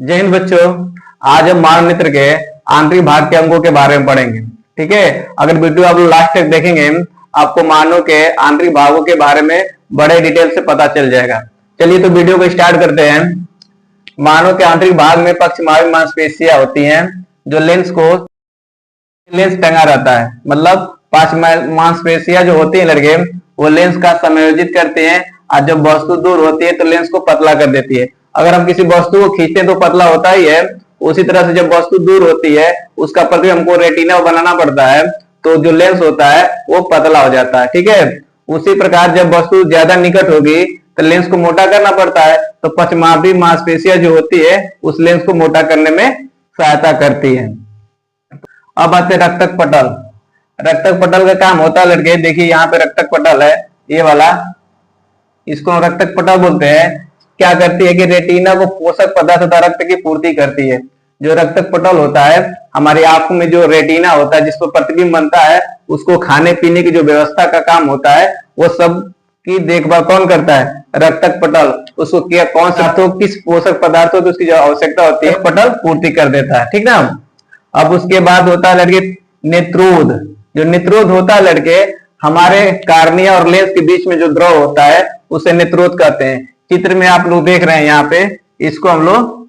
जय हिंद बच्चों। आज हम मानव नेत्र के आंतरिक भाग के अंगों के बारे में पढ़ेंगे। ठीक है, अगर वीडियो आप लास्ट तक देखेंगे आपको मानव के आंतरिक भागों के बारे में बड़े डिटेल से पता चल जाएगा। चलिए तो वीडियो को स्टार्ट करते हैं। मानव के आंतरिक भाग में पक्षमार्गी मांसपेशियां होती हैं जो लेंस टंगा रहता है। मतलब पांच मांसपेशियां जो होती है लड़के वो लेंस का समायोजित करते हैं और जब वस्तु दूर होती है तो लेंस को पतला कर देती है। अगर हम किसी वस्तु को खींचते हैं तो पतला होता ही है, उसी तरह से जब वस्तु दूर होती है उसका प्रतिबिंब हमको रेटिना बनाना पड़ता है तो जो लेंस होता है वो पतला हो जाता है। ठीक है, उसी प्रकार जब वस्तु ज्यादा निकट होगी तो लेंस को मोटा करना पड़ता है, तो पक्षमार्गी मांसपेशियां जो होती है उस लेंस को मोटा करने में सहायता करती है। अब आते हैं रक्तक पटल। रक्तक पटल का काम होता है लड़के, देखिए यहाँ पे रक्तक पटल है, ये वाला, इसको रक्तक पटल बोलते हैं। क्या करती है कि रेटिना को पोषक पदार्थ तथा रक्त की पूर्ति करती है। जो रक्तक पटल होता है हमारी आंखों में जो रेटिना होता है जिस पर प्रतिबिंब बनता है उसको खाने पीने की जो व्यवस्था का काम होता है वो सब की देखभाल कौन करता है? रक्तक पटल। उसको क्या कौन सा तो किस पोषक पदार्थ हो तो उसकी जो आवश्यकता होती है पटल पूर्ति कर देता है। ठीक ना। अब उसके बाद होता है लड़के नेत्रोध। जो नेत्रोध होता है लड़के हमारे कार्निया और लेंस के बीच में जो द्रव होता है उसे नेत्रोध कहते हैं। चित्र में आप लोग देख रहे हैं यहाँ पे, इसको हम लोग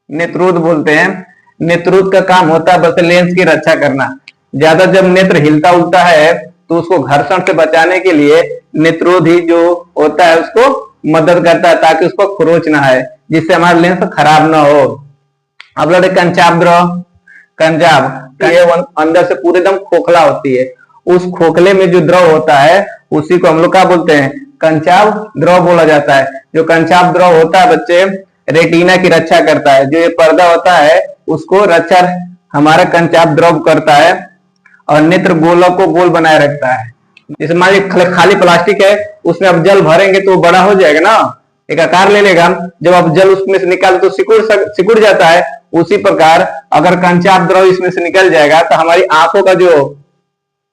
नेत्रोध बोलते हैं। नेत्रोध का काम होता है बस लेंस की रक्षा करना। ज्यादा जब नेत्र हिलता उलटा है तो उसको घर्षण से बचाने के लिए नेत्रोध ही जो होता है उसको मदद करता है ताकि उसको खरोच ना है, जिससे हमारा लेंस खराब ना हो। अब लड़के कंचाभ द्रव। कंचाभ ये अंदर से पूरे एकदम खोखला होती है, उस खोखले में जो द्रव होता है उसी को हम लोग क्या बोलते हैं? कंचाभ द्रव बोला जाता है। जो कंचाभ द्रव होता है बच्चे रेटिना की रक्षा करता है। जो ये पर्दा होता है उसको रक्षा हमारा कंचाभ द्रव करता है और नेत्र गोलक को गोल बनाए रखता है। जैसे मान लीजिए खाली प्लास्टिक है उसमें अब जल भरेंगे तो बड़ा हो जाएगा ना, एक आकार ले लेगा। जब आप जल उसमें से निकाले तो सिकुड़ जाता है। उसी प्रकार अगर कंचाभ द्रव इसमें से निकल जाएगा तो हमारी आंखों का जो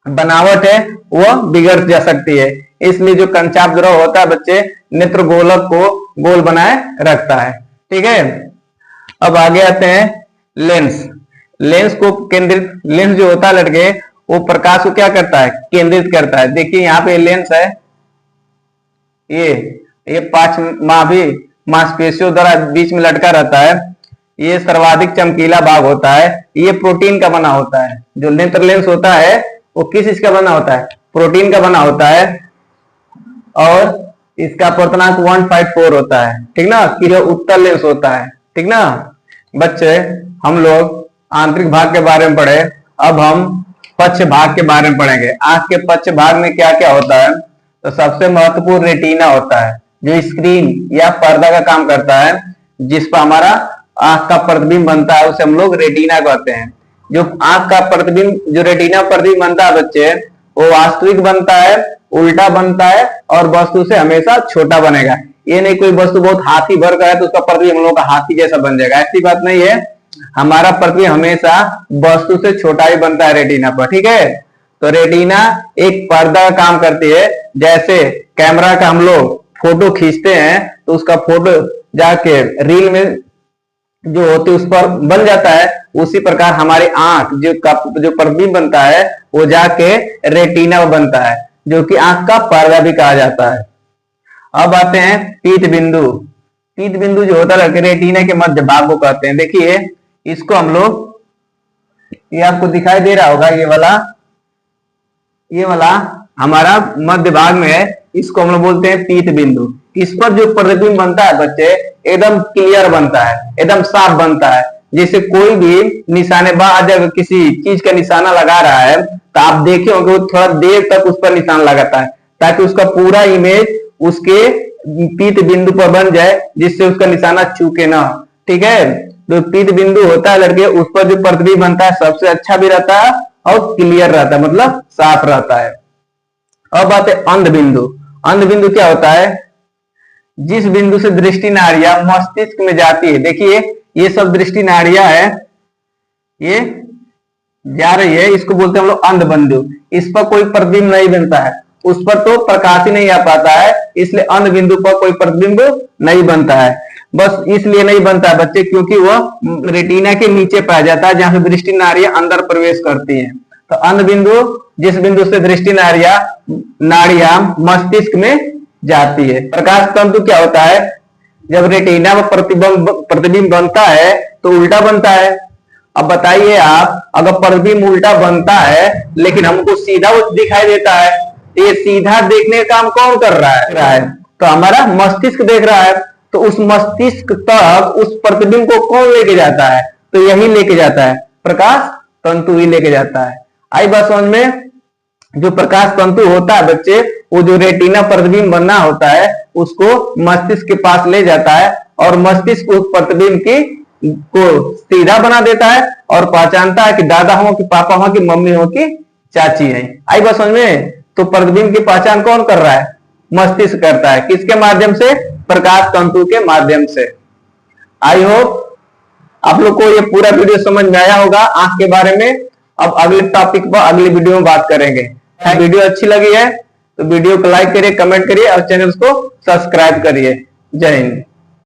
बनावट है वो बिगड़ जा सकती है। इसलिए जो कंचाभ द्रव होता है बच्चे नेत्र गोलक को गोल बनाए रखता है। ठीक है, अब आगे आते हैं लेंस। लेंस को केंद्रित, लेंस जो होता है लड़के वो प्रकाश को क्या करता है? केंद्रित करता है। देखिए यहाँ पे लेंस है, ये पांचमावी मांसपेशियों द्वारा बीच में लटका रहता है। ये सर्वाधिक चमकीला भाग होता है, ये प्रोटीन का बना होता है। जो नेत्र लेंस होता है वो किस इसका बना होता है? प्रोटीन का बना होता है और इसका पूर्णांक 154 होता है। ठीक ना, कि जो उत्तल लेंस होता है। ठीक ना बच्चे, हम लोग आंतरिक भाग के बारे में पढ़े, अब हम पक्ष भाग के बारे में पढ़ेंगे। आंख के पक्ष भाग में क्या क्या होता है? तो सबसे महत्वपूर्ण रेटिना होता है जो स्क्रीन या पर्दा का काम करता है, जिस पर हमारा आंख का प्रतिबिंब बनता है उसे हम लोग रेटिना कहते हैं। जो आंख का प्रतिबिंब, जो रेटिना प्रतिबिंब बनता है बच्चे वो वास्तविक बनता है, उल्टा बनता है और वस्तु से हमेशा छोटा बनेगा। ये नहीं कोई वस्तु बहुत हाथी भर का है तो उसका प्रतिबिंब हम लोग का हाथी जैसा बन जाएगा, ऐसी बात नहीं है। हमारा प्रतिबिंब हमेशा वस्तु से छोटा ही बनता है रेटिना पर। ठीक है, तो रेटिना एक पर्दा का काम करती है। जैसे कैमरा का हम लोग फोटो खींचते हैं तो उसका फोटो जाके रील में जो होती है उस पर बन जाता है, उसी प्रकार हमारी आंख जो प्रतिबिंब बनता है वो जाके रेटिना में बनता है, जो कि आंख का पर्दा भी कहा जाता है। अब आते हैं पीत बिंदु। पीत बिंदु जो होता है रेटिना के मध्य भाग को कहते हैं। देखिए इसको हम लोग, ये आपको दिखाई दे रहा होगा, ये वाला हमारा मध्य भाग में है, इसको हम लोग बोलते हैं पीत बिंदु। इस पर जो प्रतिबिंब बनता है बच्चे एकदम क्लियर बनता है, एकदम साफ बनता है। जैसे कोई भी निशानेबाज अगर किसी चीज का निशाना लगा रहा है तो आप देखे होंगे वो थोड़ा देर तक उस पर निशान लगाता है ताकि उसका पूरा इमेज उसके पीत बिंदु पर बन जाए, जिससे उसका निशाना चूके ना। ठीक है, जो पीत बिंदु होता है लड़के उस पर जो प्रतिबिंब बनता है सबसे अच्छा भी रहता है और क्लियर रहता है, मतलब साफ रहता है। अब आते अंध बिंदु। अंध बिंदु क्या होता है? जिस बिंदु से दृष्टि नाड़ियां मस्तिष्क में जाती है, देखिए ये सब दृष्टि नाड़ियां है, ये जा रही है, इसको बोलते हैं हम लोग अंध बिंदु। इस पर कोई प्रतिबिंब नहीं बनता है, उस पर तो प्रकाश ही नहीं आ पाता है, इसलिए अंध बिंदु पर कोई प्रतिबिंब नहीं बनता है। बस इसलिए नहीं बनता है बच्चे, क्योंकि वह रेटिना के नीचे पाया जाता है, जहां से दृष्टि नाड़ियां अंदर प्रवेश करती हैं। तो अंध बिंदु, जिस बिंदु से दृष्टि नाड़ियां मस्तिष्क में जाती है। प्रकाश तंतु क्या होता है? जब रेटिना में प्रतिबिंब बनता है तो उल्टा बनता है। अब बताइए आप, अगर प्रतिबिंब उल्टा बनता है लेकिन हमको सीधा दिखाई देता है, ये सीधा देखने का काम कौन कर रहा है? तो हमारा मस्तिष्क देख रहा है। तो उस मस्तिष्क तक उस प्रतिबिंब को कौन लेके जाता है? तो यही लेके जाता है, प्रकाश तंतु ही लेके जाता है। आई बात समझ में? जो प्रकाश तंतु होता है बच्चे, वो जो रेटिना प्रतिबिंब बनना होता है उसको मस्तिष्क के पास ले जाता है, और मस्तिष्क उस प्रतिबिंब को सीधा बना देता है और पहचानता है कि दादा हो कि पापा हो कि मम्मी हो कि चाची है। आई बात समझ में? तो प्रतिबिंब की पहचान कौन कर रहा है? मस्तिष्क करता है। किसके माध्यम से? प्रकाश तंतु के माध्यम से। आई होप आप लोग को ये पूरा वीडियो समझ में आया होगा आंख के बारे में। अब अगले टॉपिक पर अगले वीडियो में बात करेंगे। वीडियो अच्छी लगी है तो वीडियो को लाइक करिए, कमेंट करिए और चैनल को सब्सक्राइब करिए। जय हिंद।